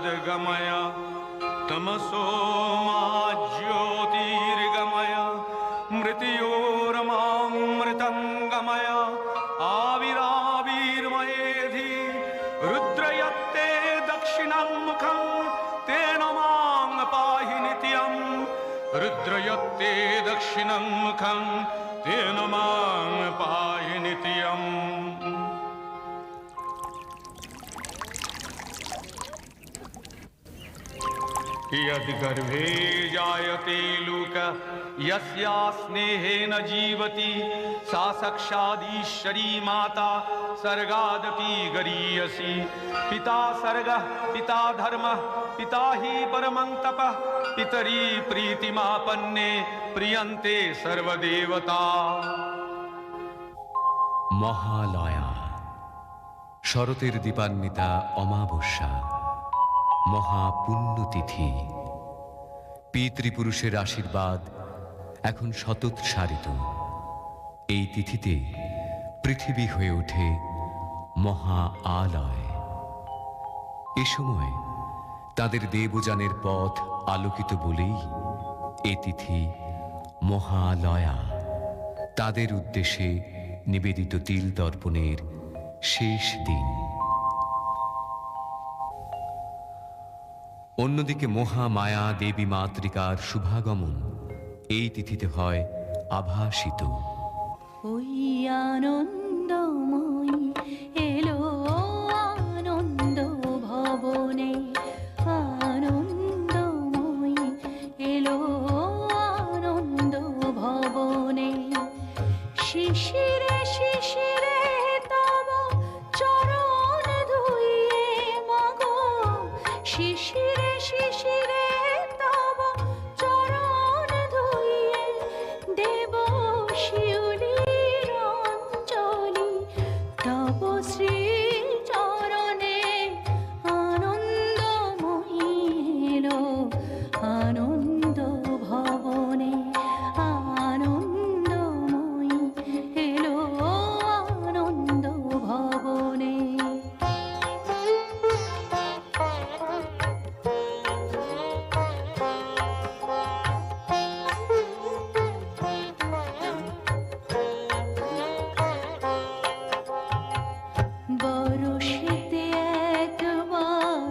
सद्गमय तमसो मा ज्योतिर्गमय मृत्योर्मामृतङ्गमय आविराविर्मयेधि रुद्रयत्ते दक्षिणं मुखं तेन मां पाहि नित्यं रुद्रयत्ते दक्षिणं मुखं तेन मां पाहि नित्यम् यद्गर्भे जायते लोक यस्या स्नेहेन जीवति सा साक्षादीश्वरी माता सर्गादपि गरीयसी पिता सर्गः पिता धर्मः पिता हि परमं तपः पितरी प्रीतिमापन्ने प्रियन्ते सर्वदेवता। মহালয়া শরতের দীপান্বিতা অমাবস্যা মহাপুণ্যতিথি। পিতৃপুরুষের আশীর্বাদ এখন শতোৎসারিত। এই তিথিতে পৃথিবী হয়ে ওঠে মহা আলয়। এ সময় তাদের দেবযানের পথ আলোকিত বলেই এ তিথি মহালয়া। তাদের উদ্দেশ্যে নিবেদিত তিল তর্পণের শেষ দিন। অন্যদিকে মহামায়া দেবী মাতৃকার শুভাগমন এই তিথিতে হয় আভাসিত। ওই আনন্দময়ী এলো আনন্দ ভবনে, আনন্দময়ী এলো আনন্দ ভবনে। শিশিরে শিশিরে তব চরণ ধুইয়ে মাগো, শিশিরে শিশিরে তব চরণ ধুইয়ে দেব শিউলির অঞ্জলি। তব শ্রী চরণে আনন্দময়ী এলো আনন্দ ভবনে, আনন্দময়ী এলো আনন্দ ভবনে। বরষেতে একবার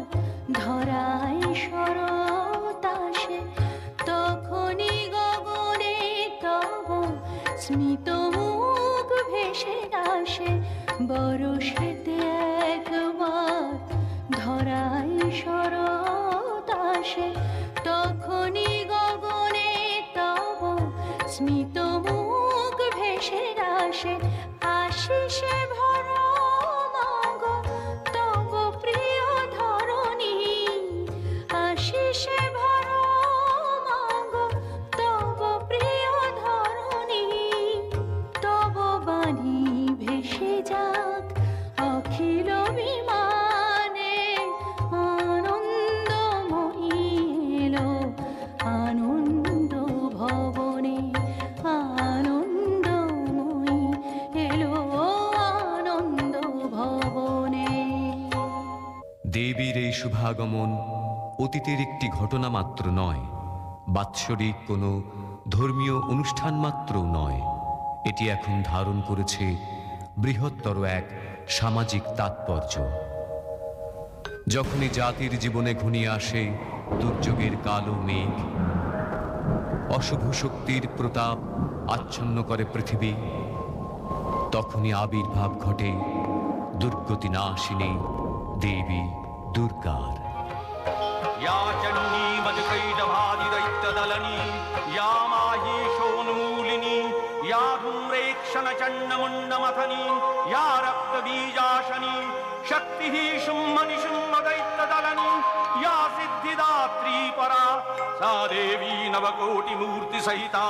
ধরায় শরৎ আসে, তখনই গগনে তব স্মিত মুখ ভেসে আসে। বরষেতে একবার ধরায় শরৎ আসে, তখনই গগনে তব স্মিত মুখ ভেসে আসে। আশিসে ভরা মাগো তব প্রিয় ধরণী, আশিসে ভরা মাগো তব প্রিয় ধরণী। তব বাণী ভেসে যাক অখিল বিমানে, আনন্দময়ী এলো আনন্দ ভবনে, আনন্দময়ী এলো আনন্দ ভবনে। দেবীর এই শুভাগমন অতীতের একটি ঘটনা মাত্র নয়, বাৎসরিক কোনো ধর্মীয় অনুষ্ঠান মাত্রও নয়। এটি এখন ধারণ করেছে বৃহত্তর এক সামাজিক তাৎপর্য। যখনই জাতির জীবনে ঘনিয়ে আসে দুর্যোগের কালো মেঘ, অশুভ শক্তির প্রতাপ আচ্ছন্ন করে পৃথিবী, তখনই আবির্ভাব ঘটে দুর্গতি নাশিনী দেবী দুর্গার। या चण्डी मधुकैटभादिदैत्यदलनी, या माहीशोन्मूलिनी, या धूम्रेक्षणचण्डमुण्डमथनी, या रक्तबीजाशनी, शक्तिः शुम्भनिशुम्भदैत्यदलनी, या सिद्धिदात्री परा, सा देवी नवकोटिमूर्तिसहिता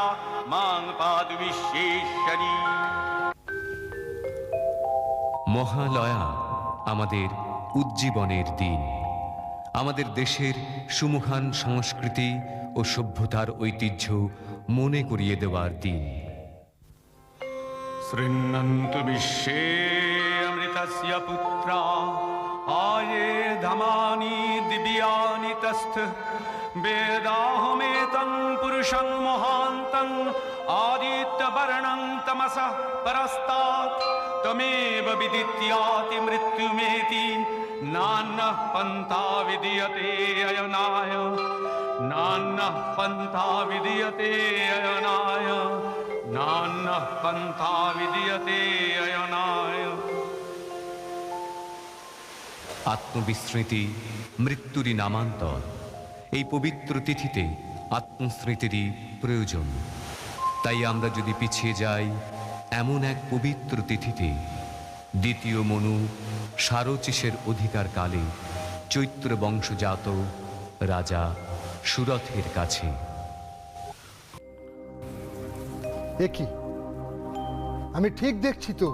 मां पातु विश्वेश्वरी। মহালয়া আমাদের উজ্জীবনের দিন, আমাদের দেশের সুমহান সংস্কৃতি ও সভ্যতার ঐতিহ্য মনে করিয়ে দেওয়ার দিন। शृण्वन्तु विश्वे अमृतस्य पुत्रा आये धमानि दिव्यानि तस्थ वेदाहमेतं पुरुषं महान्तं आदित्यवर्णं तमसः परस्तात् तमेव विदित्याति मृत्युमेति नान्यः पन्था विद्यते अयनाय नान्यः पन्था विद्यते अयनाय नान्यः पन्था विद्यते अयनाय। আত্মবিস্মৃতি মৃত্যুরই নামান্তর। এই পবিত্র তিথিতে আত্মস্মৃতিরই প্রয়োজন। তাই আমরা যদি পিছিয়ে যাই এমন এক পবিত্র তিথিতে, দ্বিতীয় মনু সারচিসের অধিকার কালে চৈত্র বংশজাত রাজা সুরথের কাছে। দেখি আমি ঠিক দেখছি তো?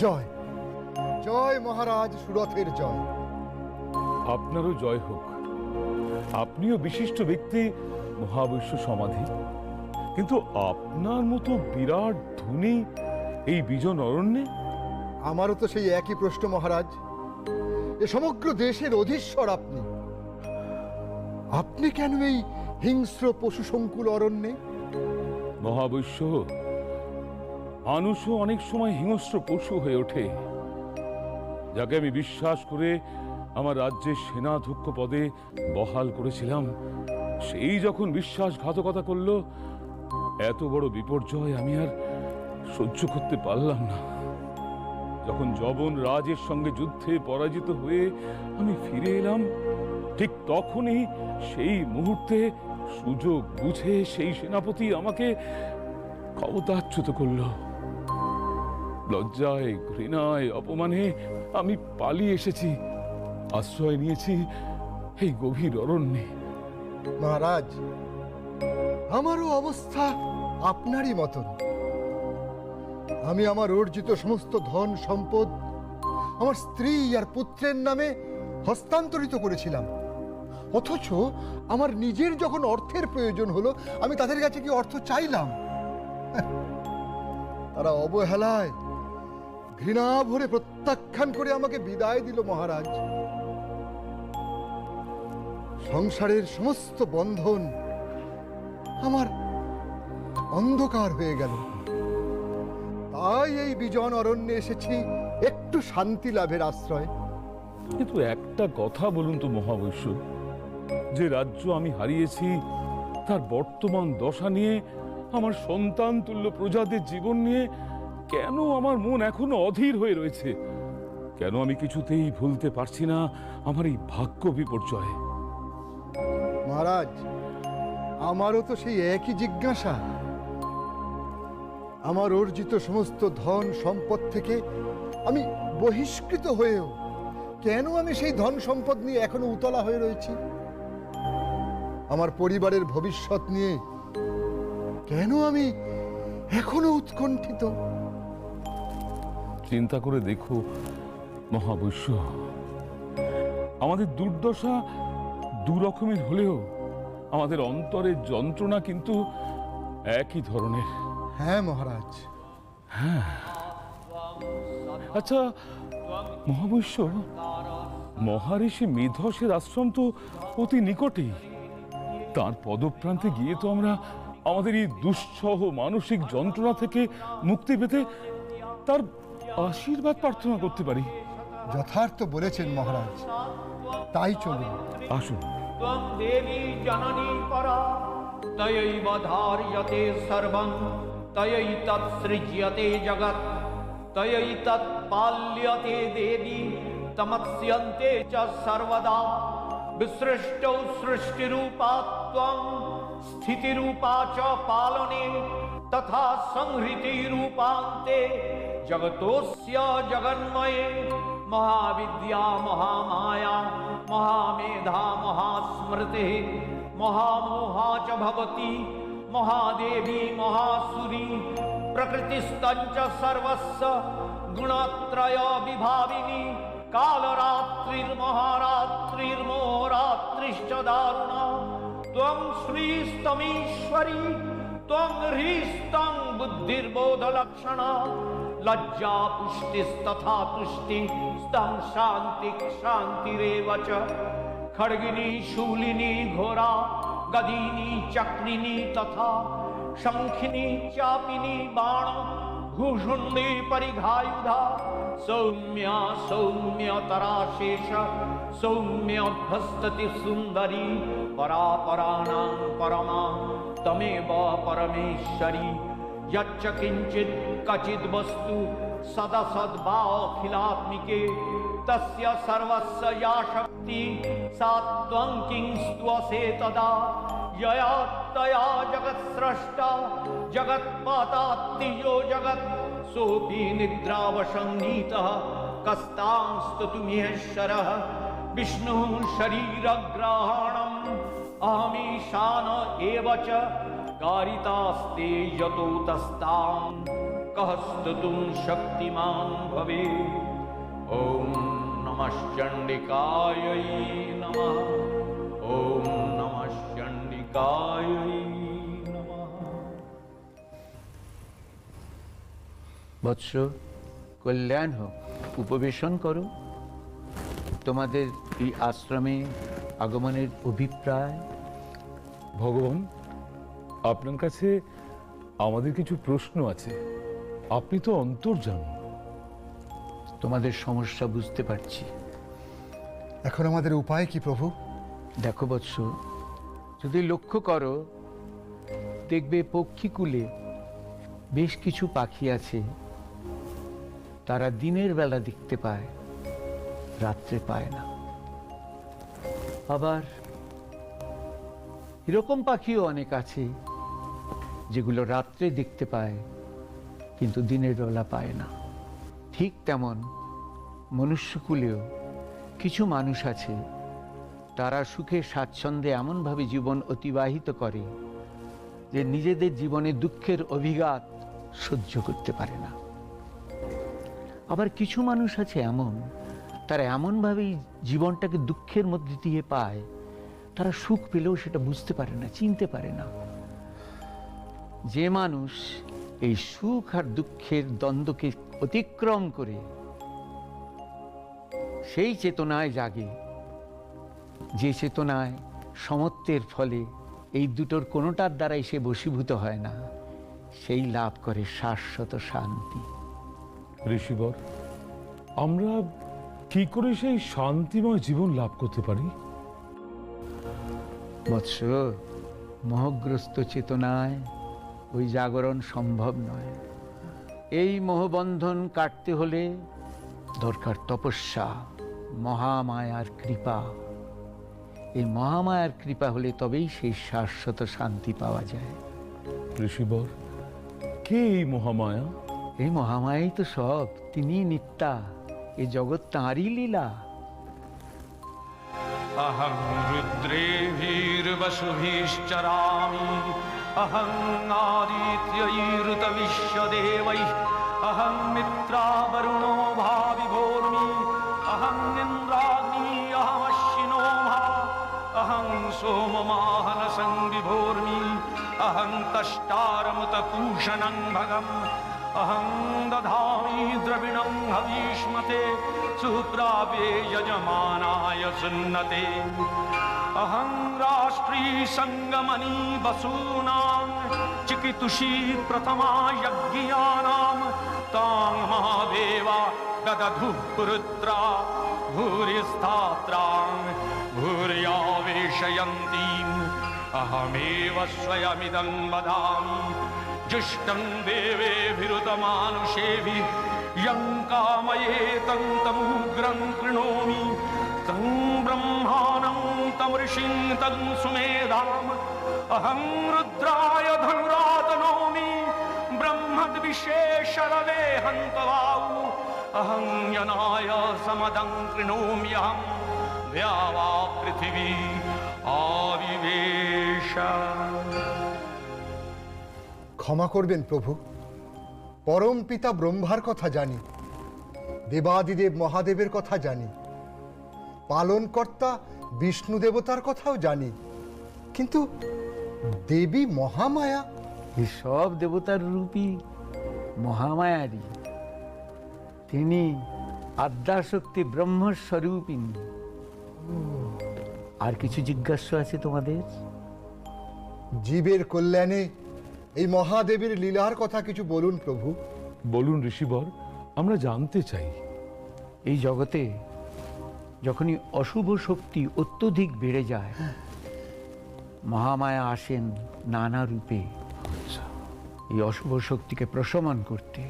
জয় জয় মহারাজ সুরথের জয়। আপনারও জয় হোক। আপনিও বিশিষ্ট ব্যক্তি, মহাবৈশ্য সমাধি, কিন্তু আপনার মতো বিরাট ধনী এই বিজন অরণ্যে? আমারও তো সেই একই প্রশ্ন মহারাজ। এ সমগ্র দেশের অধীশ্বর আপনি, আপনি কেন এই হিংস্র পশু সংকুল অরণ্যে? মহাবৈশ্য, মানুষও অনেক সময় হিংস্র পশু হয়ে ওঠে। যাকে আমি বিশ্বাস করে আমার রাজ্যের সেনাধ্যক্ষ পদে বহাল করেছিলাম, সেই যখন বিশ্বাসঘাতকতা করলো, এত বড় বিপর্যয় আমি আর সহ্য করতে পারলাম না। যখন যবন রাজের সঙ্গে যুদ্ধে পরাজিত হয়ে আমি ফিরে এলাম, ঠিক তখনই সেই মুহূর্তে সুযোগ বুঝে সেই সেনাপতি আমাকে ক্ষমতাচ্যুত করল। লজ্জায়, ঘৃণায়, অপমানে আমি পালিয়ে এসেছি, আশ্রয় নিয়েছি এই গভীর অরণ্যে। মহারাজ, আমারও অবস্থা আপনারই মতন। আমি আমার অর্জিত সমস্ত ধন সম্পদ আমার স্ত্রী আর পুত্রের নামে হস্তান্তরিত করেছিলাম, অথচ আমার নিজের যখন অর্থের প্রয়োজন হলো, আমি তাদের কাছে কি অর্থ চাইলাম? তারা অবহেলায় ঘৃণা ভরে প্রত্যাখ্যান করে আমাকে বিদায় দিল মহারাজ। সংসারের সমস্ত বন্ধন আমার অন্ধকার হয়ে গেল। তাই এই বিজন অরণ্যে এসেছি একটু শান্তি লাভের আশ্রয়। কিন্তু একটা কথা বলুন তো মহাবৈশ্য, যে রাজ্য আমি হারিয়েছি তার বর্তমান দশা নিয়ে, আমার সন্তান তুল্য প্রজাদের জীবন নিয়ে কেন আমার মন এখনো অধীর হয়ে রয়েছে? কেন আমি কিছুতেই ভুলতে পারছি না আমার এই ভাগ্য বিপর্যয়? মহারাজ, আমারও তো সেই একই জিজ্ঞাসা। আমার অর্জিত সমস্ত ধন সম্পদ থেকে আমি বহিষ্কৃত হয়েও কেন আমি সেই ধন সম্পদ নিয়ে এখনো উতলা হয়ে রয়েছি? আমার পরিবারের ভবিষ্যৎ নিয়ে কেন আমি এখনো উৎকণ্ঠিত? চিন্তা করে দেখো মহাবৈশ্য, আমাদের দুর্দশা দু রকমের হলেও আমাদের অন্তরের যন্ত্রণা কিন্তু একই ধরনের। হ্যাঁ মহারাজ। আচ্ছা মহাবৈশ্য, মহারিষি মেধসের আশ্রম তো অতি নিকটেই। তার পদপ্রান্তে গিয়ে তো আমরা আমাদের এই দুঃসহ মানসিক যন্ত্রণা থেকে মুক্তি পেতে তার আশীর্বাদ প্রার্থনা করতে পারি। যথার্থ বলেছেন মহারাজ, তাই চলুন। আসুন। त्वं देवी जननी परा तयैव धार्यते सर्वं तयैतत् सृज्यते जगत् तयैतत् पाल्यते देवी तमस्यन्ते च सर्वदा विसृष्टौ सृष्टिरूपा त्वं स्थितिरूपा च पालने तथा संहृतिरूपान्ते जगतोऽस्य जगन्मये महाविद्या महामाया महामेधा महास्मृतिः महामोहा च भवति महादेवी महासुरी प्रकृतिस्तञ्च सर्वस्य गुणत्रय विभाविनी कालरात्रिर्महारात्रिर्मोहरात्रिश्च दारुणा त्वं श्रीस्तमीश्वरी त्वं ह्रीस्तं बुद्धिर्बोधलक्षणा लज्जा पुष्टिस्तथा तुष्टि स्तम शांति शांतिरेव च खड्गिनी शूलिनी घोरा गदीनी चक्रिनी तथा शंखिनी चापिनी बाण भूषुंडी परिघायुधा सौम्या सौम्यतरा शेष सौम्यभ्यस्तति सुंदरी परापराणां परमा तमेव परमेश्वरी यच्च किंचित् कचिद् वस्तु सदसद्भावखिलात्मिके तस्य सर्वस्य या शक्ति सा त्वं किं स्तुवसे तदा यया तया जगत्स्रष्टा जगत्पातात्तियो जगत् सोऽपि निद्रावशङ्गीतः कस्तां स्तुतुमीश्वरः विष्णुः शरीरग्रहणम् अहमीशान एव च कारितास्ते यतो तस्तां कः स्तुतुं शक्तिमान् भवेत्। ॐ नमः चण्डिकायै नमः। ॐ नमः चण्डिकायै नमः। বৎস, কল্যাণ হোক, উপবেশন করো। তোমাদের এই আশ্রমে আগমনের অভিপ্রায়? ভগবান, আপনার কাছে আমাদের কিছু প্রশ্ন আছে। আপনি তো অন্তর্যামী। তোমাদের সমস্যা বুঝতে পারছি। এখন আমাদের উপায় কি প্রভু? দেখো বৎস, যদি লক্ষ্য করো দেখবে পক্ষীকুলে বেশ কিছু পাখি আছে, তারা দিনের বেলা দেখতে পায়, রাত্রে পায় না। আবার এরকম পাখিও অনেক আছে যেগুলো রাত্রে দেখতে পায় কিন্তু দিনের বেলা পায় না। ঠিক তেমন মনুষ্যকুলেও কিছু মানুষ আছে, তারা সুখে স্বাচ্ছন্দ্যে এমনভাবে জীবন অতিবাহিত করে যে নিজেদের জীবনে দুঃখের অভিঘাত সহ্য করতে পারে না। আবার কিছু মানুষ আছে এমন, তারা এমনভাবেই জীবনটাকে দুঃখের মধ্যে দিয়ে পায়, তারা সুখ পেলেও সেটা বুঝতে পারে না, চিনতে পারে না। যে মানুষ এই সুখ আর দুঃখের দ্বন্দ্বকে অতিক্রম করে সেই চেতনায় জাগে, যে চেতনায় সমত্বের ফলে এই দুটোর কোনোটার দ্বারাই সে বশীভূত হয় না, সেই লাভ করে শাশ্বত শান্তি। ঋষিবর, আমরা কি করে সেই শান্তিময় জীবন লাভ করতে পারি? বৎস, মোহগ্রস্ত চেতনায় ওই জাগরণ সম্ভব নয়। এই মোহবন্ধন কাটতে হলে দরকার তপস্যা, মহামায়ার কৃপা। এই মহামায়ার কৃপা হলে তবেই সেই শাশ্বত শান্তি পাওয়া যায়। ঋষিবর, কে এই মহামায়া? এই মহামায়াই তো সব, তিনি নিত্যা, এই জগৎ তাঁরই লীলা। अहं रुद्रेभिर्वसुभिश्चरामि अहं आदित्यैरुतविश्वदेवैः अहं मित्रावरुणो भाविभोर्मि अहं इन्द्राग्नी अहमश्विनो भा अहं सोममाहनसं विभोर्मि अहं तष्टारमुतपूषणं भगम् अहं दधामि द्रविणं हवीष्मते सुप्राप्ये यजमानाय सुन्नते अहं राष्ट्री संगमनी वसूनां चिकितुषी प्रथमा यज्ञानां तां महादेवा ददधुः पुरुत्रा भूरिस्थात्रां भूर्यावेशयन्तीम् अहमेव स्वयमिदं वदामि जुष्टं देवेभिरुतमानुषेभिः यं कामये तं तमुग्रं कृणोमि तं ब्रह्माणं तं ऋषिं तं सुमेधाम् अहं रुद्राय धनुरातनोमि ब्रह्मद्विशेषरवे हन्तवाउ अहं यनाय समदं कृणोम्यहं द्यावा पृथिवी आविवेश। ক্ষমা করবেন প্রভু, পরম পিতা ব্রহ্মার কথা জানি, দেবাদিদেব মহাদেবের কথা জানি, পালনকর্তা বিষ্ণু দেবতার কথাও জানি, কিন্তু দেবী মহামায়া? এই সব দেবতার রূপই মহামায়ারই। তিনি আদ্যাশক্তি ব্রহ্মস্বরূপিণী। আর কিছু জিজ্ঞাসা আছে তোমাদের? জীবের কল্যাণে এই মহাদেবীর লীলার কথা কিছু বলুন প্রভু। বলুন ঋষিবর, আমরা জানতে চাই। এই জগতে যখনই অশুভ শক্তি অত্যধিক বেড়ে যায়, মহামায়া আসেন নানা রূপে এই অশুভ শক্তিকে প্রশমন করতে।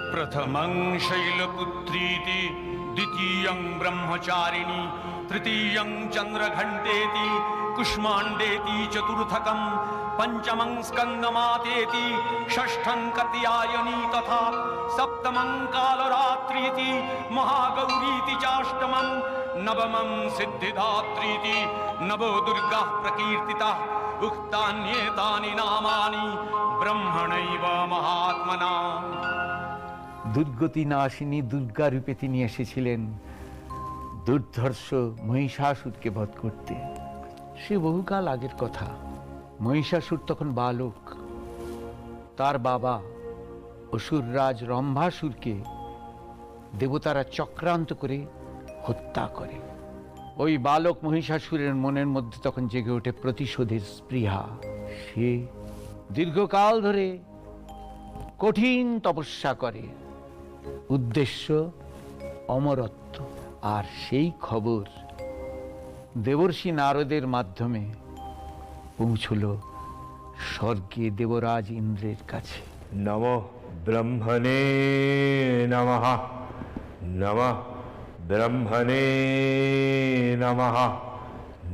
प्रथमं शैलपुत्रीति, द्वितीयं ब्रह्मचारिणी, तृतीयं चन्द्रघण्टेति, कुष्माण्डेति, चतुर्थकं पञ्चमं स्कन्दमातेति, षष्ठं कात्यायनी तथा सप्तमं कालरात्रीति, महागौरीति चाष्टमं, नवमं सिद्धिदात्रीति, नवो दुर्गाः प्रकीर्तिताः। उक्तान्येतानि नामानि ब्रह्मणैव महात्मना। দুর্গতি নাশিনী দুর্গা রূপে তিনি এসেছিলেন দুর্ধর্ষ মহিষাসুরকে বধ করতে। সে বহুকাল আগের কথা। মহিষাসুর তখন বালক। তার বাবা অসুররাজ রম্ভাসুরকে দেবতারা চক্রান্ত করে হত্যা করে। ওই বালক মহিষাসুরের মনের মধ্যে তখন জেগে ওঠে প্রতিশোধের স্পৃহা। সে দীর্ঘকাল ধরে কঠিন তপস্যা করে, উদ্দেশ্য অমরত্ব। আর সেই খবর দেবর্ষি নারদের মাধ্যমে পৌঁছল স্বর্গে দেবরাজ ইন্দ্রের কাছে। নমঃ ব্রহ্মণে নমঃ, নমঃ ব্রহ্মণে নমঃ,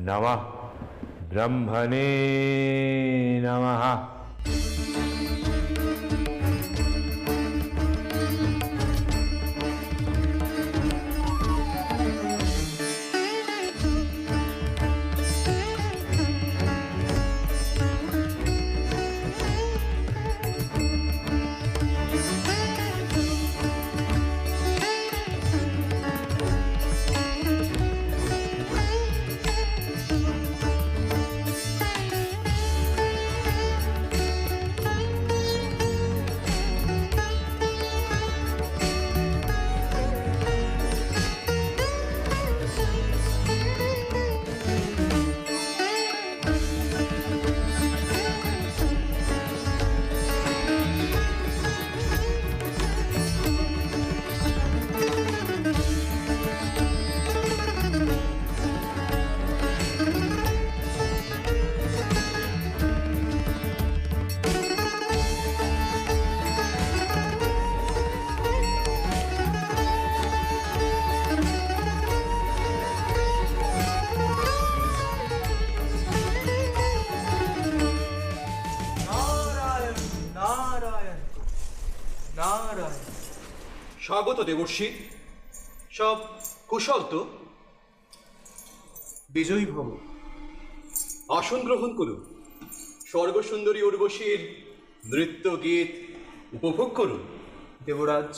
নমঃ ব্রহ্মণে নমঃ। স্বাগত দেবর্ষি। সব কুশল তো? বিজয়ী ভব। আসন গ্রহণ করুন। স্বর্গসুন্দরী উর্বশীর নৃত্য গীত উপভোগ করুন। দেবরাজ,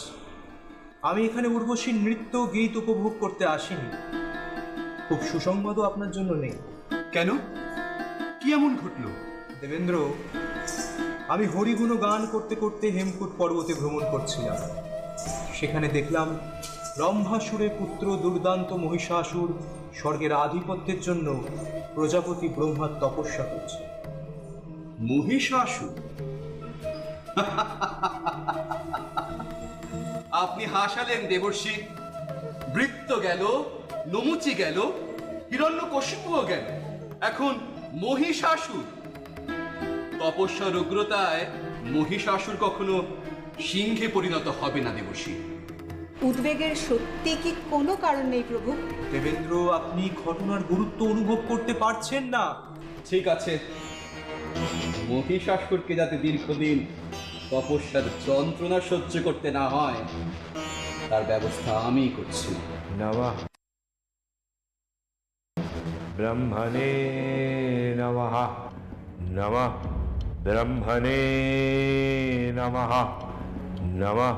আমি এখানে উর্বশীর নৃত্য গীত উপভোগ করতে আসিনি। খুব সুসংবাদও আপনার জন্য নেই। কেন? কি এমন ঘটল? দেবেন্দ্র, আমি হরিগুণ গান করতে করতে হেমকূট পর্বতে ভ্রমণ করছিলাম। সেখানে দেখলাম রম্ভাসুরের পুত্র দুর্দান্ত মহিষাসুর স্বর্গের আধিপত্যের জন্য প্রজাপতি ব্রহ্মার তপস্যা করছে। মহিষাসুর? আপনি হাসালেন দেবর্ষি। বৃত্ত গেল, নমুচি গেল, হিরণ্যকশিপুও গেল, এখন মহিষাসুর। তপস্যার উগ্রতায় মহিষাসুর কখনো সিংহে পরিণত হবে না দেবর্ষি। উদ্বেগের সত্যি কি কোনো কারণ নেই প্রভু? দেবেন্দ্র, আপনি ঘটনার গুরুত্ব অনুভব করতে পারছেন না। ঠিক আছে, মহিষাসুরকে যাতে দীর্ঘদিন তপস্যার যন্ত্রণা সহ্য করতে না হয় তার ব্যবস্থা আমি করছি। নমঃ ব্রহ্মণে নমঃ, নমঃ ব্রহ্মণে নমঃ, নমঃ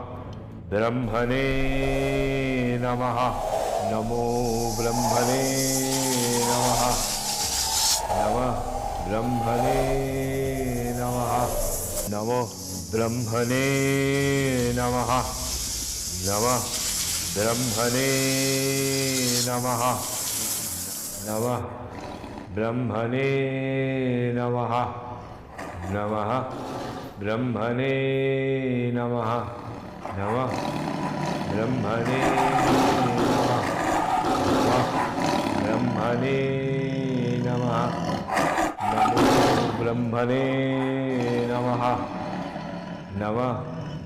ব্রহ্মণে নমঃ, নমো ব্রহ্মণে নমঃ, নমঃ ব্রহ্মণে নমঃ, নমো ব্রহ্মণে নমঃ, नमः ब्रह्मणे नमः नमः ब्रह्मणे नमः नमः ब्रह्मणे नमः नमः ब्रह्मणे नमः नमः ब्रह्मणे नमः नमो ब्रह्मणे नमः नमः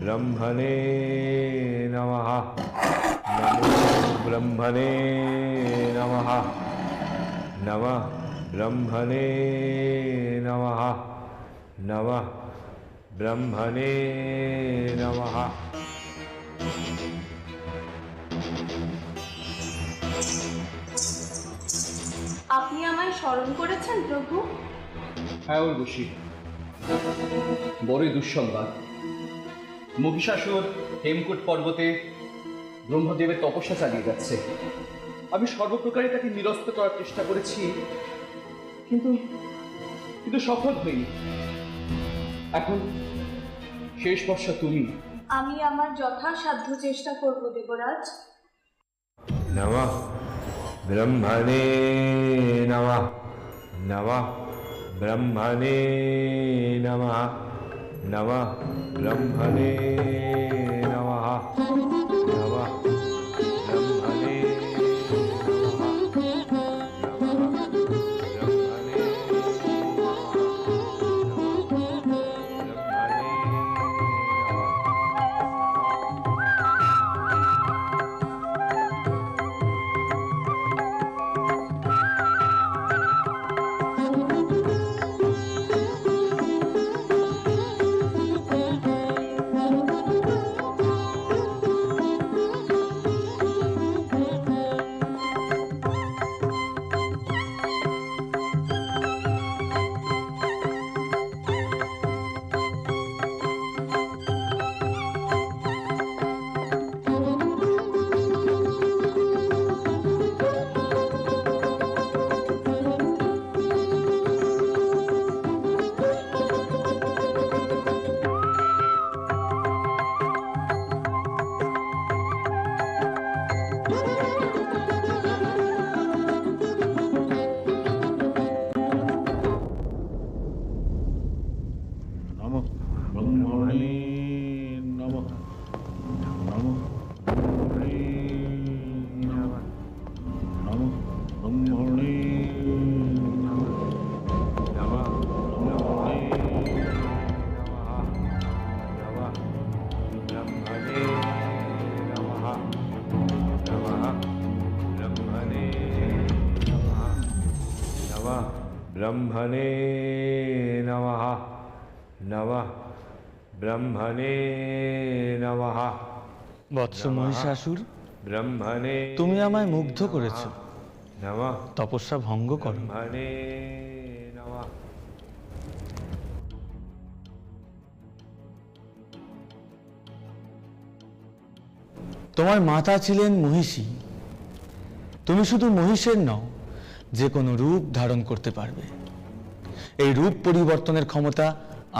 ब्रह्मणे नमः नमो ब्रह्मणे नमः नमः ब्रह्मणे नमः नमः ब्रह्मणे नमः। আপনি আমায় স্মরণ করেছেন প্রভু? হ্যাঁ উর্বশী, বড়ই দুঃসংবাদ। মহিষাসুর হেমকূট পর্বতে ব্রহ্মদেবের তপস্যা চালিয়ে যাচ্ছে। আমি সর্বপ্রকারে তাকে নিরস্ত করার চেষ্টা করেছি, কিন্তু সফল হইনি। এখন শেষ ভরসা তুমি। আমি আমার যথাসাধ্য চেষ্টা করব দেবরাজ। नमः ब्रह्मणे नमः नमः ब्रह्मणे नमः नमः ब्रह्मणे नमः नमः ब्रह्मणे ब्रह्मणे नमः नमः ब्रह्मणे नमः। বৎস মহিষাসুর, ब्रह्मणे তুমি আমায় মুগ্ধ করেছ। नमः তপস্যা ভঙ্গ করো। ब्रह्मणे नमः। তোমার মাতা ছিলেন মহিষী। তুমি শুধু মহিষের নও, যে কোনো রূপ ধারণ করতে পারবে। এই রূপ পরিবর্তনের ক্ষমতা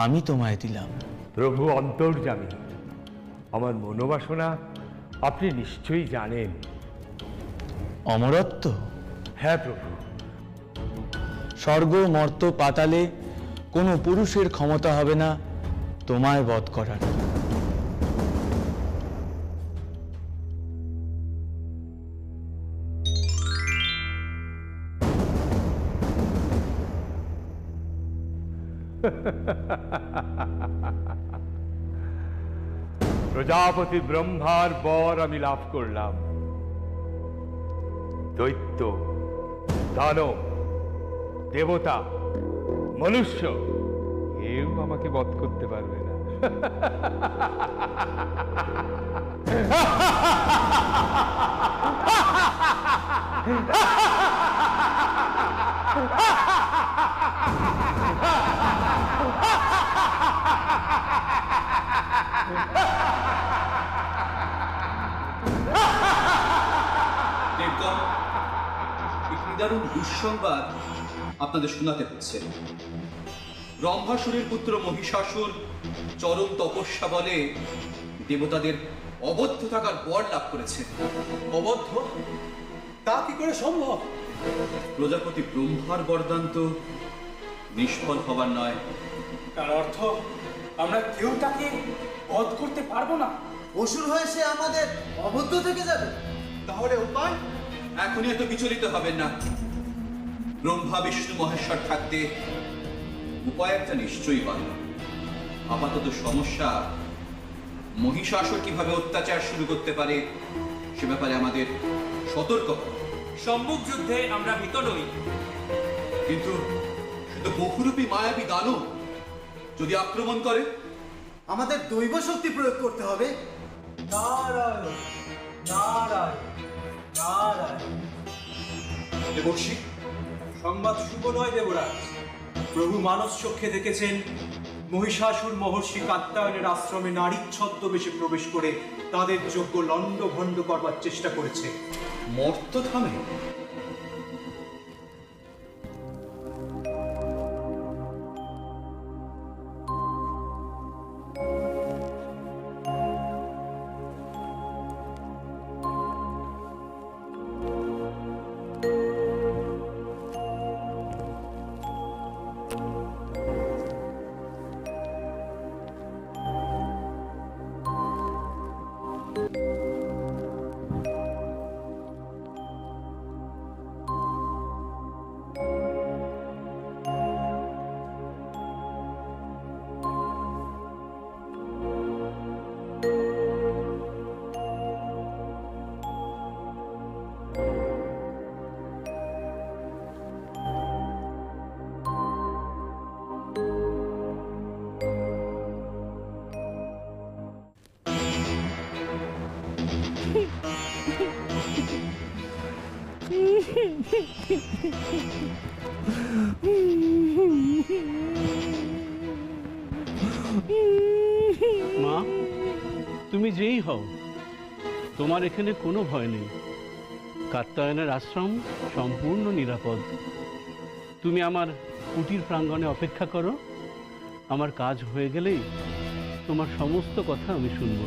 আমি তোমায় দিলাম। প্রভু অন্তর্যামী, আমার মনোবাসনা আপনি নিশ্চয়ই জানেন। অমরত্ব? হ্যাঁ প্রভু। স্বর্গ, মর্ত, পাতালে কোনো পুরুষের ক্ষমতা হবে না তোমায় বধ করার। প্রজাপতি ব্রহ্মার বর আমি লাভ করলাম। দৈত্য, দানব, দেবতা, মনুষ্য কেউ আমাকে বধ করতে পারবে না। দেবগণ, একটি দারুণ দুঃসংবাদ আপনাদের শোনাতে হচ্ছে। রম্ভাসুরের পুত্র মহিষাসুর চরম তপস্যা বলে দেবতাদের অবদ্ধ থাকার বর লাভ করেছে। অবদ্ধ? তা কি করে সম্ভব? প্রজাপতি ব্রহ্মার বরদান তো নিষ্ফল হবার নয়। তার অর্থ আমরা কেউ তাকে বধ করতে পারবো না? অসুর হয়ে সে আমাদের অবদ্ধ থেকে যাবে। তাহলে উপায়? এখনই এত বিচলিত হবেন না। ব্রহ্মা বিষ্ণু মহেশ্বর থাকতে উপায় একটা নিশ্চয়ই পান। আপাতত সমস্যা মহিষাসুর কিভাবে অত্যাচার শুরু করতে পারে সে ব্যাপারে আমাদের সতর্ক হওয়া। সম্মুখ যুদ্ধে আমরা ভীত নই, কিন্তু সে তো বহুরূপী মায়াবী দানব, যদি আক্রমণ করে আমাদের দৈব শক্তি প্রয়োগ করতে হবে। নারায়ণ নারায়ণ নারায়ণ। দেবর্ষি, সংবাদ শুভ নয় দেবরাজ। প্রভু মানস চক্ষে দেখেছেন মহিষাসুর মহর্ষি কাত্যায়নের আশ্রমে নারীর ছদ্মবেশে প্রবেশ করে তাদের যোগ্য লণ্ডভণ্ড করবার চেষ্টা করেছে। মর্ত থামে। মা, তুমি যেই হও, তোমার এখানে কোনো ভয় নেই। কাত্যায়নের আশ্রম সম্পূর্ণ নিরাপদ। তুমি আমার কুটির প্রাঙ্গণে অপেক্ষা করো। আমার কাজ হয়ে গেলেই তোমার সমস্ত কথা আমি শুনবো।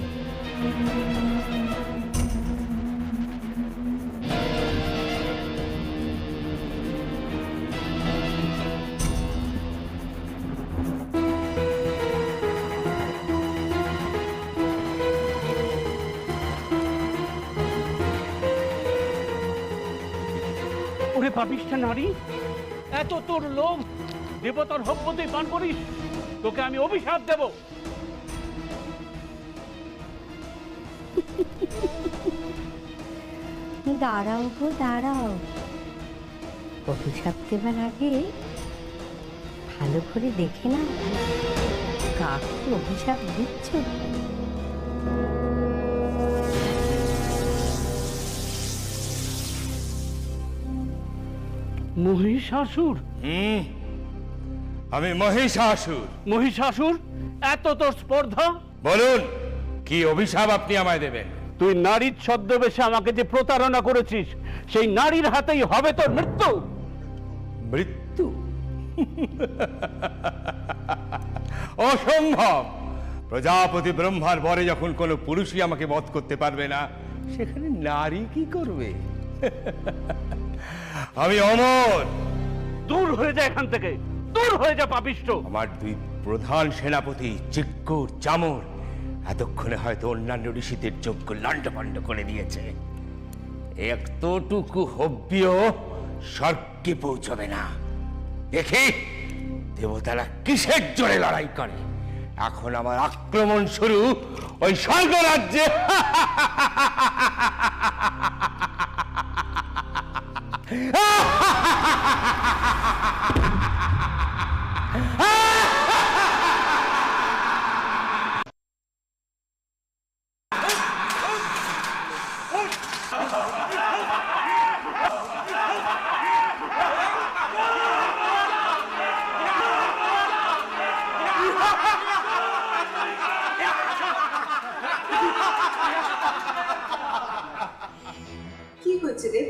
ওরে পাপিষ্ঠা নারী, এত তোর লোভ, দেবতার হব্য তুই পান করিস? তোকে আমি অভিশাপ দেব। দাঁড়াও গো দাঁড়াও, অভিশাপ দেবার আগে ভালো করে দেখে না কাকে অভিশাপ দিচ্ছ। মহিষাসুর? আমি মহিষাসুর। মহিষাসুর, এত তোর স্পর্ধা? বলুন, কি অভিশাপ আপনি আমায় দেবেন? তুই নারীর ছদ্মবেশে আমাকে যে প্রতারণা করেছিস, সেই নারীর হাতেই হবে তোর মৃত্যু। মৃত্যু? অসম্ভব। প্রজাপতি ব্রহ্মার বরে যখন কোনো পুরুষই আমাকে বধ করতে পারবে না, সেখানে নারী কি করবে? আমি অমর। দূর হয়ে যা এখান থেকে, দূর হয়ে যা পাপিষ্ঠ। আমার দুই প্রধান সেনাপতি চিক্কুর চামর এতক্ষণে হয়তো অন্যান্য ঋষিদের যজ্ঞ লণ্ডভণ্ড করে দিয়েছে। এতটুকু হব্যও স্বর্গে পৌঁছবে না। দেখি দেবতারা কিসের জোরে লড়াই করে। এখন আমার আক্রমণ শুরু ওই স্বর্গরাজ্যে। কি হয়েছে দেব?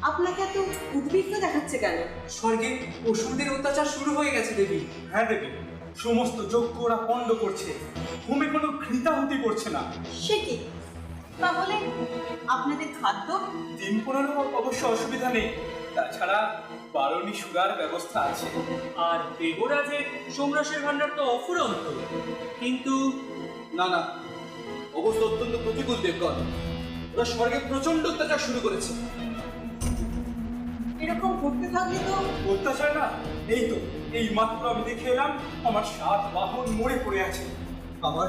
আপনাকে এত উদ্বিগ্ন দেখাচ্ছে কেন? স্বর্গে অসুরদের অত্যাচার শুরু হয়ে গেছে দেবী। হ্যাঁ দেবী, সমস্ত যজ্ঞ ওরা পণ্ড করছে। হোমে কোনো ঘৃতাহুতি করছে না। সে কি? তাহলে আপনাদের খাদ্য? 3-15 অবশ্য অসুবিধা নেই, তাছাড়া বারণী সুরার ব্যবস্থা আছে। আর দেবরাজের সোমরসের ভান্ডার তো অফুরন্ত। কিন্তু না না, অবস্থা অত্যন্ত প্রতিকূল দেবগণ। ওরা স্বর্গে প্রচন্ড অত্যাচার শুরু করেছে। এরকম ঘটতে থাকলে তো অত্যাচার না, এই তো এই মাত্র আমি দেখে এলাম আমার 7 বাহন মরে পড়ে আছে। আমার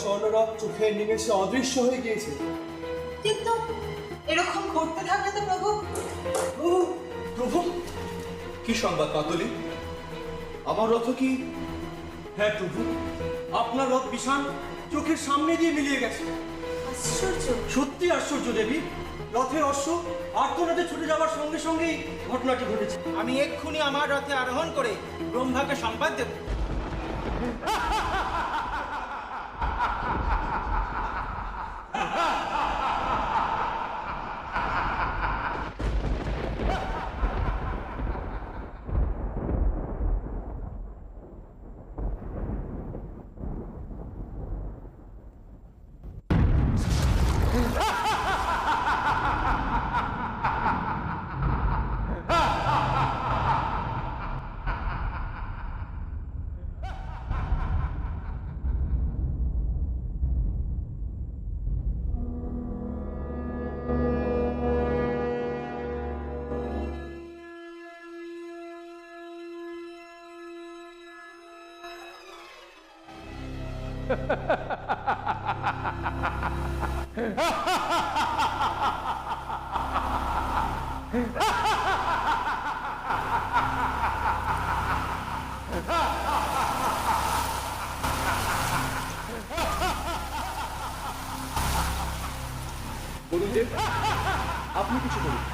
স্বর্ণরথ চোখের নিমেষে অদৃশ্য হয়ে গিয়েছে। কিন্তু এরকম করতে থাকলে তো প্রভু। প্রভু, কি সংবাদ পাতলি? আমার রথ কি? হ্যাঁ প্রভু, আপনার রথ বিষাণ চোখের সামনে দিয়ে মিলিয়ে গেছে। আশ্চর্য! সত্যি আশ্চর্য দেবী। রথের অশ্ব আর্তনাদে ছুটে যাওয়ার সঙ্গে সঙ্গেই ঘটনাটি ঘটেছে। আমি এক্ষুনি আমার রথে আরোহণ করে ব্রহ্মাকে সংবাদ দেব। গুরুদেব, আপনি কিছু বলুন।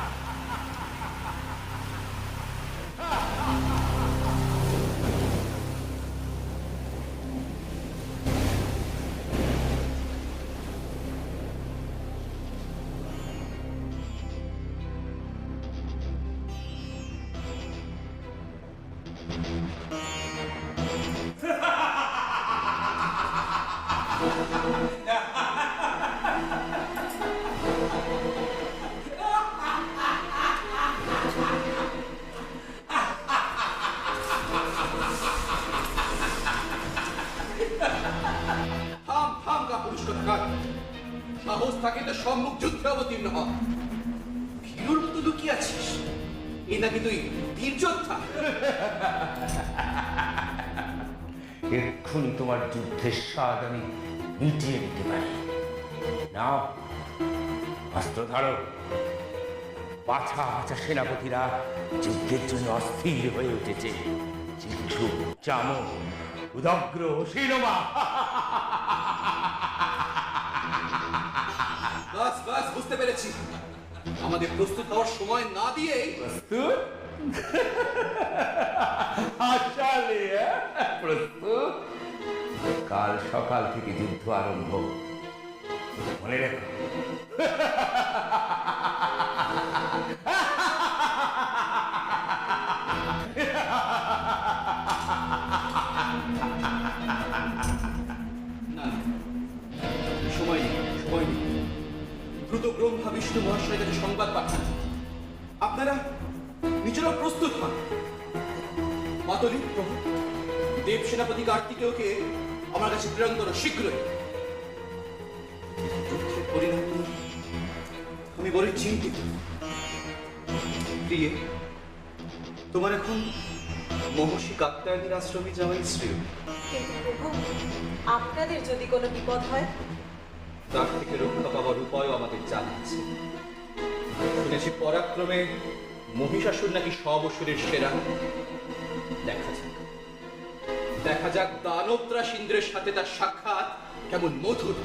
সাহস থাকে তো সম্মুখ যুদ্ধে অবতীর্ণ হ। ভীরুর মতো লুকিয়ে আছিস, এই নাকি তুই বীর যোদ্ধা? এক্ষুনি তোমার যুদ্ধের স্বাদ আমি মিটিয়ে দিতে পারি। নাও অস্ত্র ধরো। বাছা বাছা সেনাপতিরা যুদ্ধের জন্য অস্থির হয়ে উঠেছে। চিত্তু, চাম, উদগ্র, শিরোমা। বাস বাস, বুঝতে পেরেছি। আমাদের প্রস্তুত হওয়ার সময় না দিয়ে প্রস্তুত? আসলে প্রস্তুত? কাল সকাল থেকে যুদ্ধ আরম্ভ, মনে রেখো। না, সময় নেই, সময় নেই। দ্রুত ব্রহ্মা বিষ্ণু মহাশয়ের কাছে সংবাদ পাঠান। আপনারা নিজেরা প্রস্তুত হন। মাতলি, প্রভু, দেব সেনাপতি কার্তিকেয়কে আমার কাছে প্রেরণ করো শীঘ্রই। যুদ্ধের পরিণাম নিয়ে আমি বড় চিন্তিত। প্রিয়ে, তোমার এখন মহর্ষি কাত্যায়নীর আশ্রমে যাওয়াই শ্রেয়। কিন্তু প্রভু, আপনাদের যদি কোনো বিপদ হয়? তার থেকে রক্ষা পাওয়ার উপায়ও আমাদের জানা আছে। শুনেছি পরাক্রমে মহিষাসুর নাকি সব অসুরের সেরা। দেখা যাক দানবত্রাস ইন্দ্রের সাথে তার সাক্ষাৎ কেমন মধুর।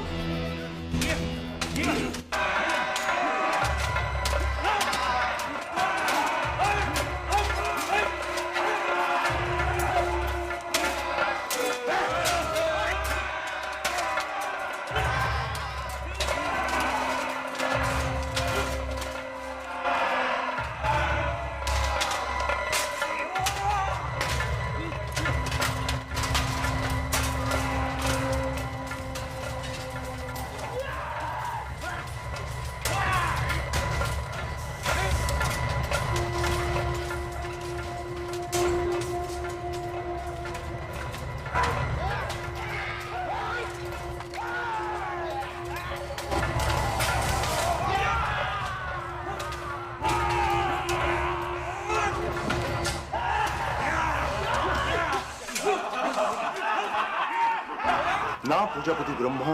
না প্রজাপতি ব্রহ্মা,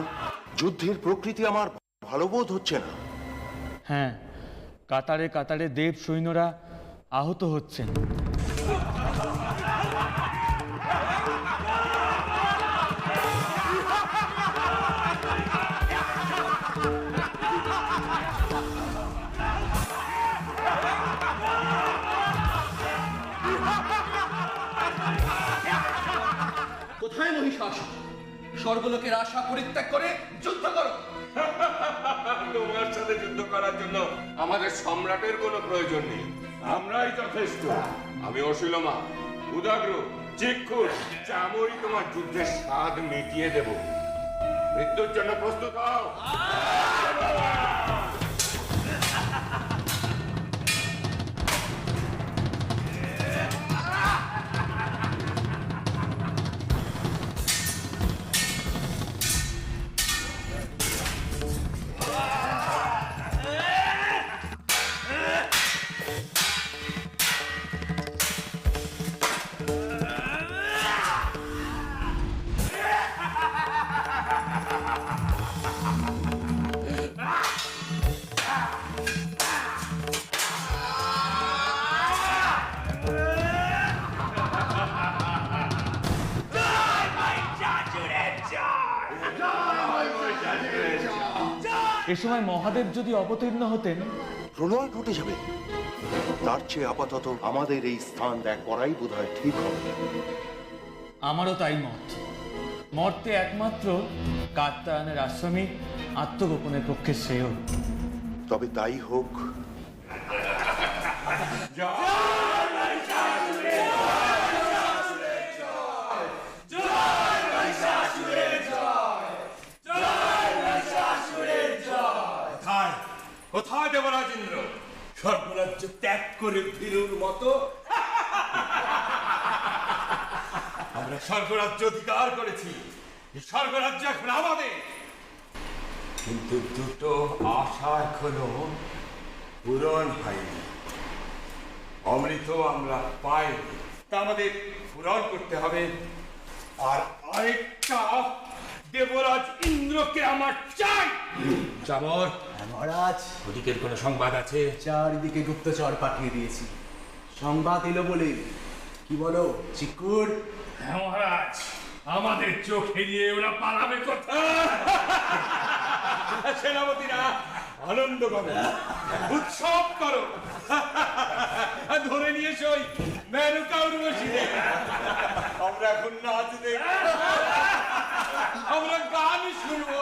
যুদ্ধের প্রকৃতি আমার ভালো বোধ হচ্ছে না। হ্যাঁ, কাতারে কাতারে দেব সৈন্যরা আহত হচ্ছেন। কোথায় মহিষাসুর? স্বর্গলোকের আশা পরিত্যাগ করে যুদ্ধ করো। তোমার সাথে যুদ্ধ করার জন্য আমাদের সম্রাটের কোনো প্রয়োজন নেই, আমরাই যথেষ্ট। আমি অশিলমা, উদাগ্র, চিক্ষুর, চামড়ি তোমার যুদ্ধের স্বাদ মিটিয়ে দেব। মৃত্যুর জন্য প্রস্তুত হও। এ সময় মহাদেব যদি অবতীর্ণ হতেন, প্রলয় ঘটে যাবে। তার চেয়ে আপাতত আমাদের এই স্থান ত্যাগ করাই বোধহয় ঠিক হবে। আমারও তাই মত। মর্তে একমাত্র কাত্যায়নের আশ্রমে আত্মগোপনের পক্ষে শ্রেয়। তবে তাই হোক। কোথায় দেবরাজেন্দ্র? স্বর্গরাজ্য ত্যাগ করে ফিরুর মতো আমরা স্বর্গরাজ্য অধিকার করেছি। স্বর্গরাজ্য এখন আমাদের। কিন্তু দুটো আশা এখনো পূরণ হয়নি। অমৃত আমরা পাইনি, তা আমাদের পূরণ করতে হবে। আর আরেকটা, দেবরাজ ইন্দ্রকে আমার চাই। চামর, মহারাজ, ওদিকের কোনো সংবাদ আছে? চারিদিকে গুপ্তচর পাঠিয়ে দিয়েছি, সংবাদ এলো বলে। কি বলো চিকুর? হ্যাঁ মহারাজ, আমাদের চোখ এড়িয়ে ওরা পালাবে কোথায়? সেনাপতিরা আনন্দ করো, উৎসব করো, ধরে নিয়ে সই মেনকা উর্বশীতে। আমরা এখন নাচ দেখব, আমরা গান শুনবো।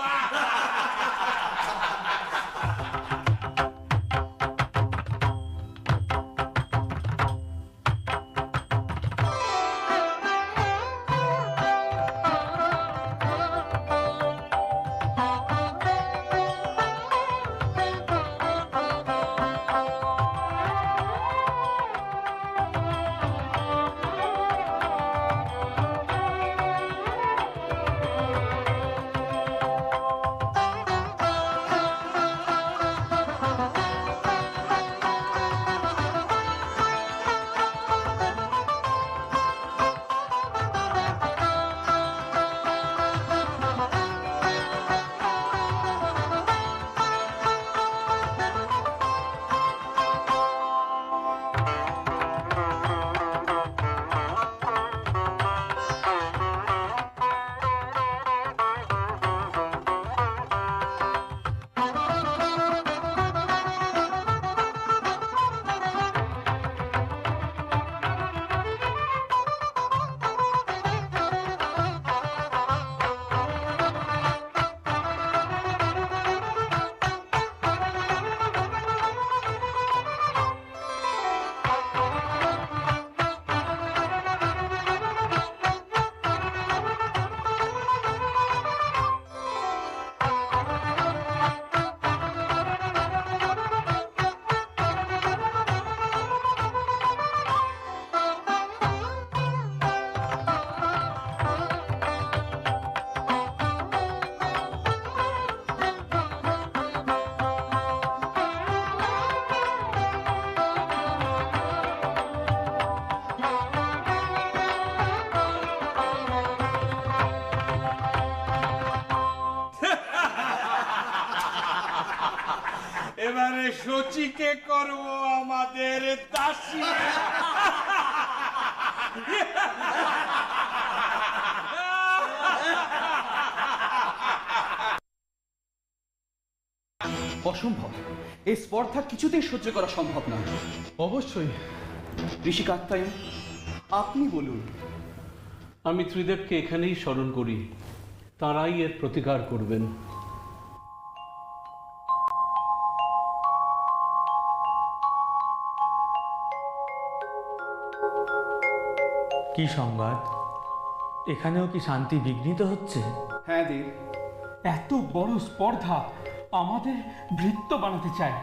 এবারে সচিকে করব আমাদের দাসী। অসম্ভব, এই স্পর্ধা কিছুতেই সহ্য করা সম্ভব না। অবশ্যই। ঋষি কাত্যায়ন, আপনি বলুন। আমি ত্রিদেবকে এখানেই স্মরণ করি, তাঁরাই এর প্রতিকার করবেন। কি সংবাদ? এখানেও কি শান্তি বিঘ্নিত হচ্ছে? হ্যাঁ দেব, এত বড় স্পর্ধা আমাদের ভৃত্য বানাতে চায়,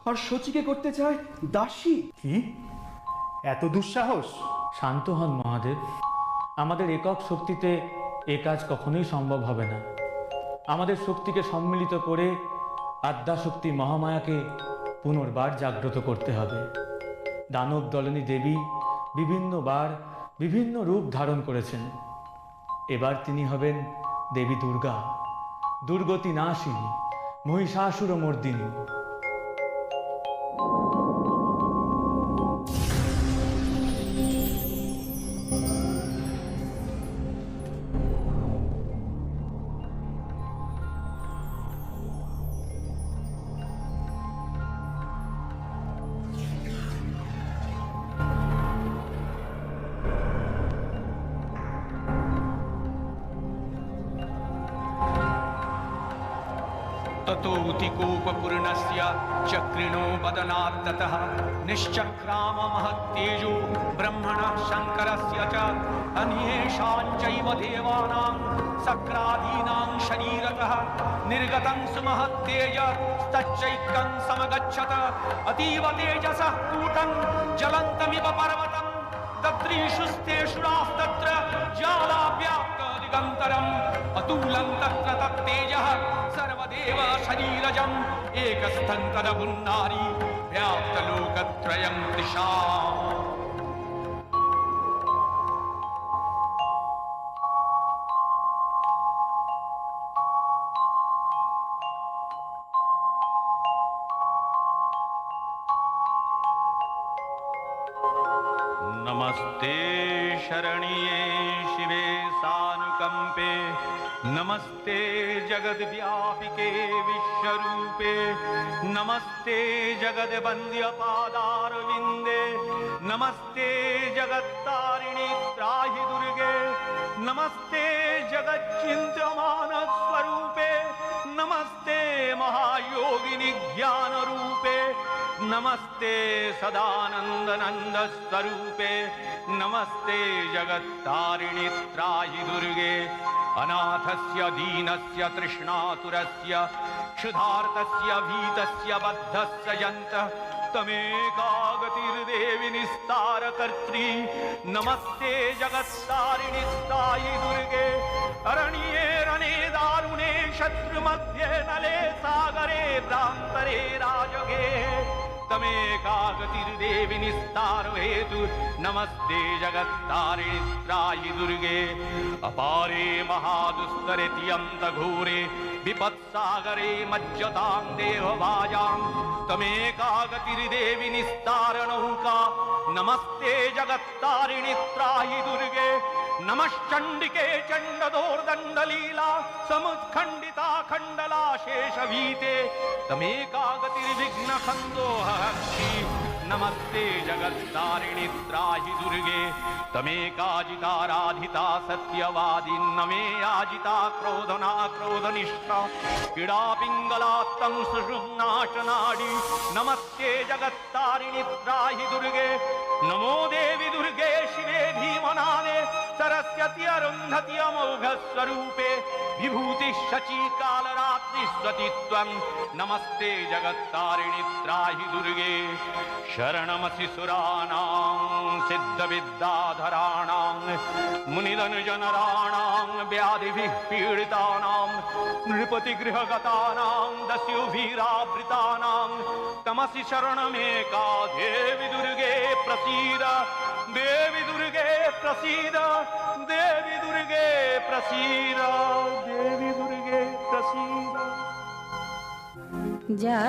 আর সচিকে করতে চায় দাসী। কি এত দুঃসাহস? শান্ত হন মহাদেব, আমাদের একক শক্তিতে এ কাজ কখনোই সম্ভব হবে না। আমাদের শক্তিকে সম্মিলিত করে আদ্যাশক্তি মহামায়াকে পুনর্বার জাগ্রত করতে হবে। দানব দলনী দেবী বিভিন্নবার বিভিন্ন রূপ ধারণ করেছেন, এবার তিনি হবেন দেবী দুর্গা, দুর্গতি নাশিনী, মহিষাসুর মর্দিনী। ततोऽतिकोपपूर्णस्य चक्रिणो वदनात्ततः निश्चक्राम महत्तेजो ब्रह्मणः शङ्करस्य च अन्येषाञ्चैव देवानां सक्रादीनां शरीरतः निर्गतं सुमहत्तेज तच्चैकं समगच्छत अतीव तेजसः कूटं ज्वलन्तमिव पर्वतं तत्रीषुस्तेषुरास्तत्र ज्वालाव्याप्तदिगन्तरम् अतुलं तत्र तत्तेजः सर्वदेव शरीरजम् एकस्थं तदमुन्नारी व्याप्तलोकत्रयं दिशा। नमस्ते शरण्ये शिवे सानुकंपे, नमस्ते जगद्व्यापिके विश्वरूपे, नमस्ते जगद्वन्द्य पादारविन्दे, नमस्ते जगत्तारिणि त्राहि दुर्गे, नमस्ते जगच्चिन्त्यमान स्वरूपे, नमस्ते महायोगिनि ज्ञान रूपे, नमस्ते सदानंद नंद स्वरूपे, नमस्ते जगत्तारिणि त्राहि दुर्गे, अनाथस्य दीनस्य तृष्णातुरस्य क्षुधार्तस्य भीतस्य बद्धस्य यन्तः तमेकागतिर्देवि निस्तारकर्त्री, नमस्ते जगत्तारिणि त्राहि दुर्गे, अरण्ये रणे दारुणे शत्रुमध्ये नले सागरे भ्रान्तरे राजगे तमेकागतिर्देवि निस्तारो हेतु, नमस्ते जगत्तारिणि त्राहि दुर्गे, अपारे महादुस्तरे तियन्तघोरे विपत्सागरे मज्जतां देहभाजां तमेकागतिर्देवि निस्तारणौका, नमस्ते जगत्तारिणि त्राहि दुर्गे, नमश्चण्डिके चण्डदोर्दण्डलीला समुत्खण्डिता खण्डला शेषभीते तमेकागतिर्विघ्नखन्दोहक्षी, नमस्ते जगत्तारिणि त्राहि दुर्गे, तमेकाजिताराधिता सत्यवादी नमे याजिता क्रोधना क्रोधनिष्ठा पीडापिङ्गलात्तं सुषुम्नाशनाडी, नमस्ते जगत्तारिणि त्राहि दुर्गे, नमो देवी दुर्गे शिवे भीमनादे सरस्वती अरुन्धति अमोघ स्वरूपे, विभूति शची कालरात्रि स्वतित्वं, नमस्ते जगत्तारिणि त्राहि दुर्गे, शरणमसि सुराणां सिद्धविद्याधराणां मुनिधनजनराणां व्याधिभिः पीडितानां नृपतिगृहगतानां दस्युभिरावृतानां तमसि शरणमेका देवी दुर्गे प्रसीद, देवी दुर्गे प्रसीद, देवी दुर्गे प्रसीद, देवी दुर्गे प्रसीद। जा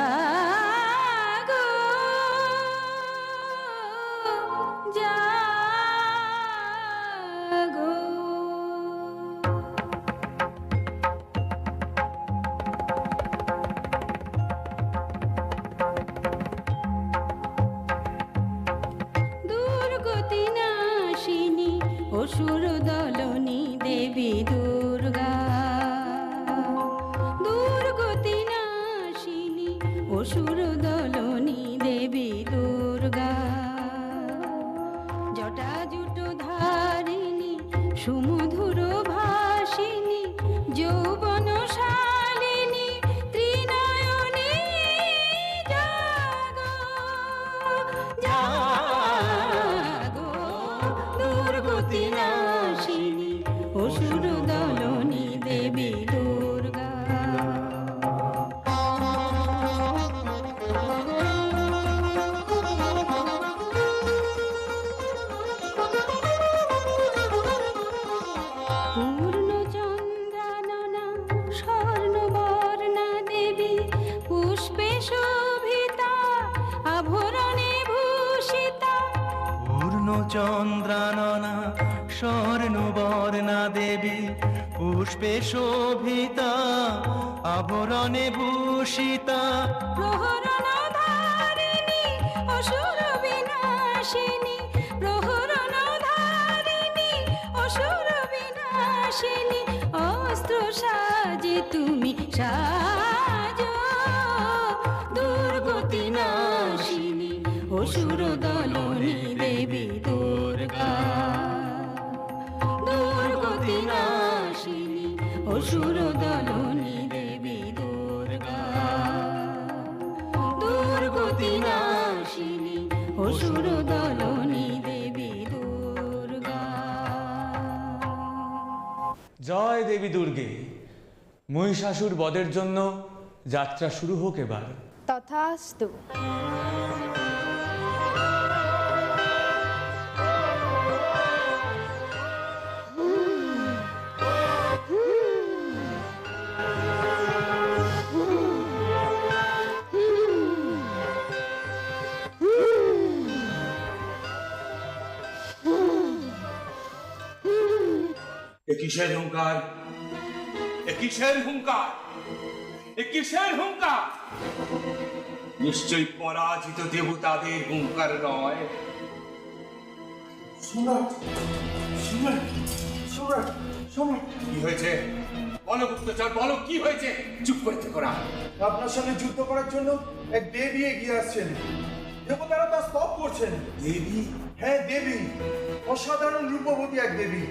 দেবী দুর্গা, দুর্গতি নাশিনী অসুর দলনী দেবী দুর্গা, জটাজুট ধারিণী সুমধুর ভাসিনী যৌবন শালিনী ত্রিনয়নী জাগো জাগো, দুর্গতি নাশিনী অসুর দলনী দেবী দুর্গা। পূর্ণচন্দ্রাননা স্বর্ণবর্ণা দেবী পুষ্পে শোভিতা আভরণে ভূষিতা, পূর্ণচন্দ্রাননা স্বর্ণবর্ণা দেবী পুষ্পে শোভিতা আভরণে ভূষিতা, প্রহরণ ধারিণী অসুর বিনাশিনী, প্রহরণ ধারিণী অসুর বিনাশিনী, অস্ত্র সাজে তুমি সাজো, দুর্গতি নাশিনী অসুর দলনী দেবী দুর্গা, দুর্গতি নাশিনী অসুর দলনী দেবী দুর্গা, দুর্গতি নাশিনী অসুর দলনী দেবী দুর্গা। জয় দেবী দুর্গে। মহিষাসুর বধের জন্য যাত্রা শুরু হোক এবার। তথাস্তু। এ কিসের হুঙ্কার? এ কিসের হুঙ্কার? এ কিসের হুঙ্কার? নিশ্চয়ই পরাজিত দেবতাদের হুঙ্কার নয়। সম্রাট, সম্রাট, সম্রাট, সম্রাট। কি হয়েছে? বলো গুপ্তচর, বলো কি হয়েছে? চুপ করে থেকো না। আপনার সঙ্গে যুদ্ধ করার জন্য এক দেবী এগিয়ে আসছেন। দেবতারা তা স্তব করছেন। দেবী? হ্যাঁ দেবী, অসাধারণ রূপবতী এক দেবী।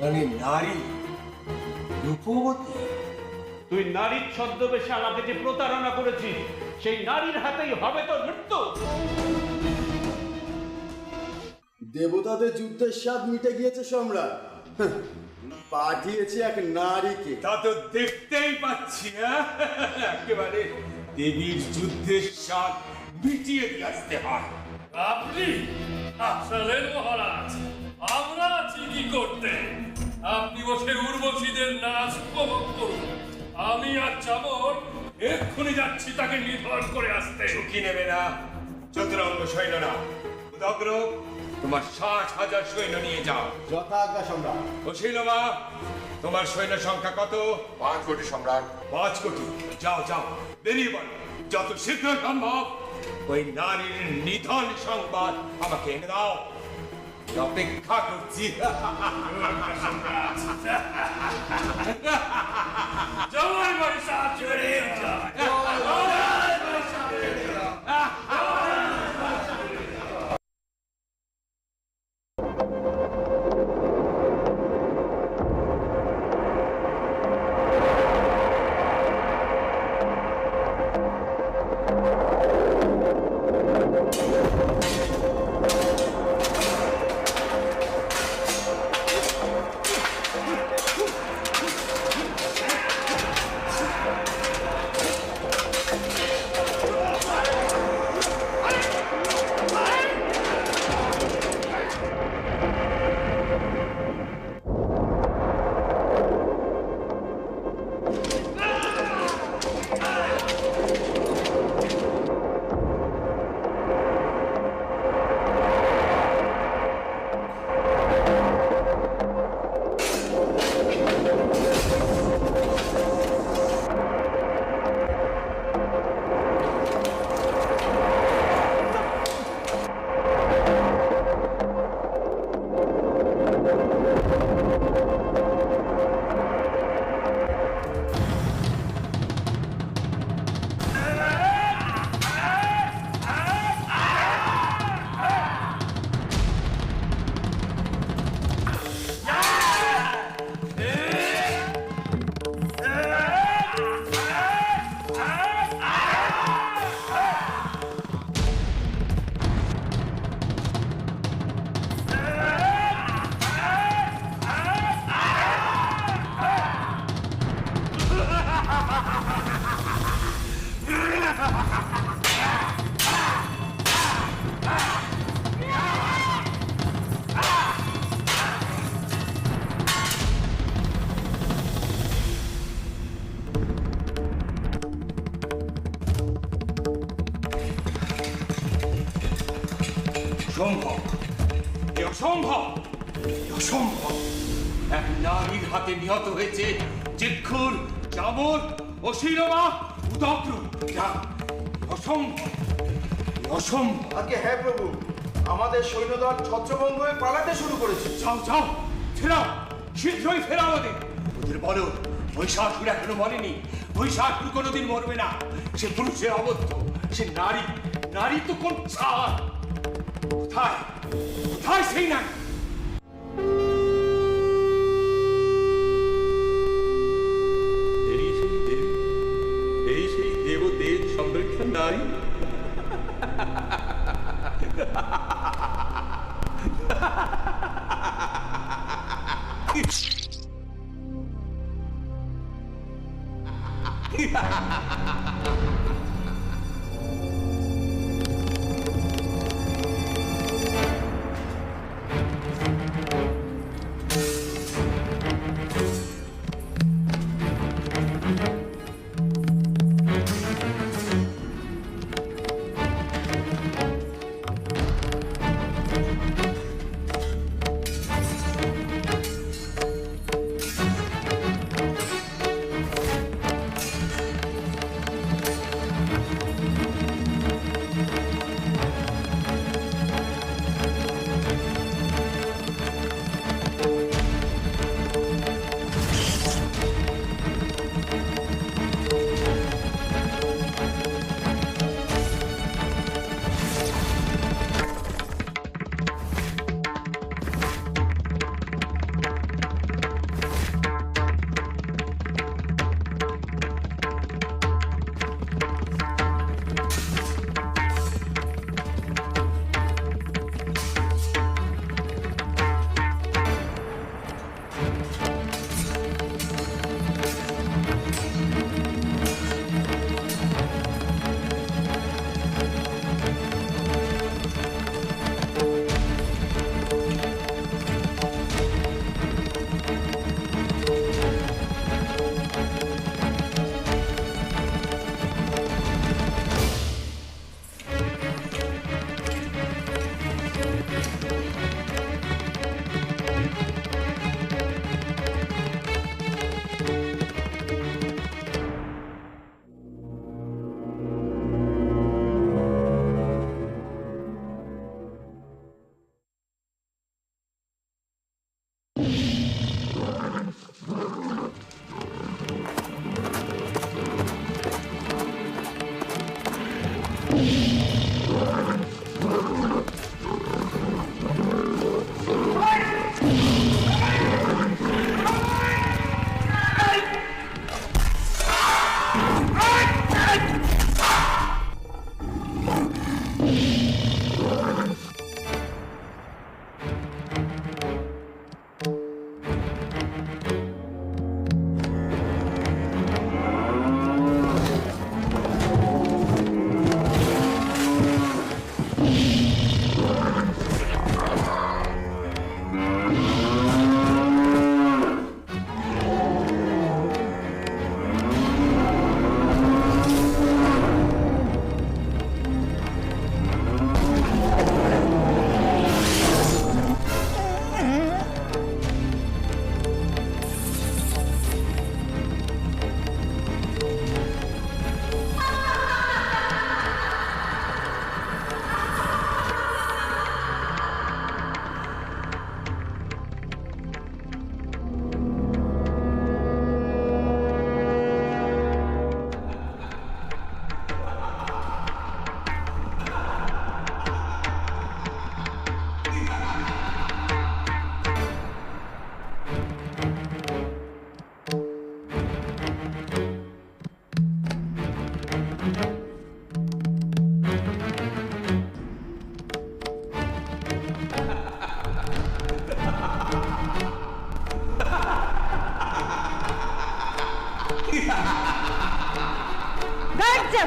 মানে নারী? রূপবতী? তুই নারীর ছদ্মবেশে আমাকে যে প্রতারণা করেছিস, সেই নারীর হাতেই হবে তোর মৃত্যু। দেবতাদের যুদ্ধের স্বাদ মিটে গিয়েছে সম্রাট, পাঠিয়েছে এক নারীকে। তা তো দেখতেই পাচ্ছি। একেবারে দেবীর যুদ্ধের স্বাদ মিটিয়ে দিয়ে আসতে হয়। আপনি আসলেন মহারাজ, আমরা আছি কি করতে? আপনি বসে উর্বশীদের নাচ উপভোগ করুন। আমি আর চামর এক্ষুনি যাচ্ছি তাকে নিধন করে আসতে। ঝুঁকি নেবে না, চতুরঙ্গ সৈন্যরা। উদগ্র, তোমার 60,000 সৈন্য নিয়ে যাও। যথাজ্ঞা সম্রাট। ও শৈলমা, তোমার সৈন্য সংখ্যা কত? 5 কোটি সম্রাট। 5 কোটি। যাও যাও, বেরিয়ে পড়ো যত শীঘ্র সম্ভব। ওই নারীর নিধন সংবাদ আমাকে এনে দাও। অপেক্ষা করছি। জয় মহিষাসুর অসম্ভব, এ অসম্ভব, এ অসম্ভব। এক নারীর হাতে নিহত হয়েছে চিক্ষুর, চামর, অশিরমা, উদগ্র। যা অসম্ভব, অসম্ভব। আগে হ্যাঁ প্রভু, আমাদের সৈন্যদল ছত্রভঙ্গ হয়ে পালাতে শুরু করেছে। যাও যাও, ফেরাও, শীঘ্রই ফেরাও ওদের। ওদের বলো মহিষাসুর এখনো মরেনি, মহিষাসুর কোনোদিন মরবে না। সে পুরুষের অবদ্ধ, সে নারী, নারী তো কোন ছাড়। কোথায় কোথায় সেই নারী? এই সেই দেবতেজ সংরক্ষণ নারী।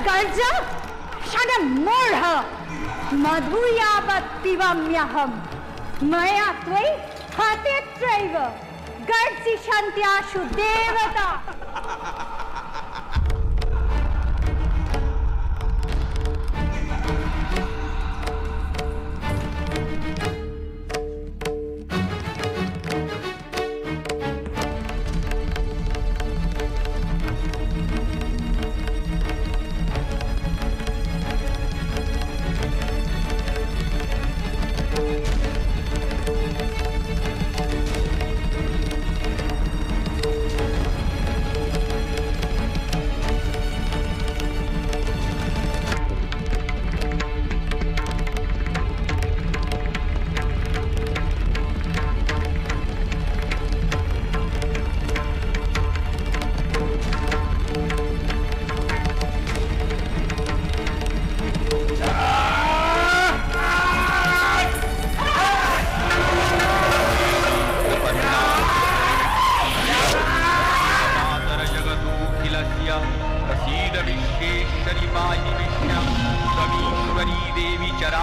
Garja, shana morha, madhuyavat pivamyaham, maya tvai hate traiva, garsi shantyashu devata.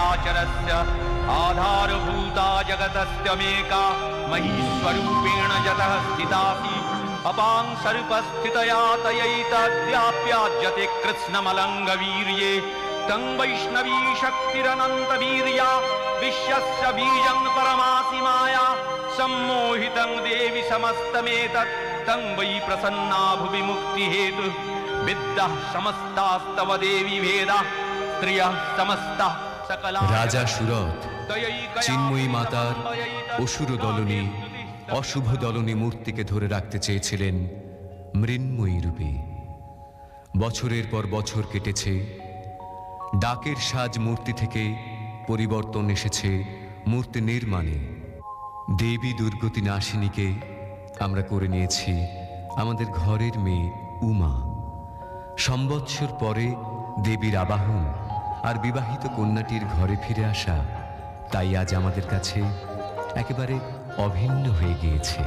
चराचरस्य आधारभूता जगतस्त्यमेका महीश्वरूपेण यतः स्थितासि अपां सर्पस्थितया तयैतद्याप्याज्यते कृत्स्नमलङ्गवीर्ये तं वैष्णवी शक्तिरनन्तवीर्या विश्वस्य बीजं परमासि माया सम्मोहितं देवि समस्तमेतत् तं वै प्रसन्ना भुवि मुक्तिहेतुः विद्याः समस्तास्तव देवी भेदाः स्त्रियः समस्ताः सकला রাজা সুরথ চিন্ময়ী মাতার অসুর দলনী অশুভ দলনী মূর্তিকে ধরে রাখতে চেয়েছিলেন মৃন্ময়ী রূপে। বছরের পর বছর কেটেছে, ডাকের সাজ মূর্তি থেকে পরিবর্তন এসেছে মূর্তি নির্মাণে। দেবী দুর্গতি নাশিনীকে আমরা করে নিয়েছি আমাদের ঘরের মেয়ে উমা। সম্বৎসর পরে দেবীর আবাহন আর বিবাহিত কন্যাটির ঘরে ফিরে আসা তাই আজ আমাদের কাছে একেবারে অভিন্ন হয়ে গিয়েছে।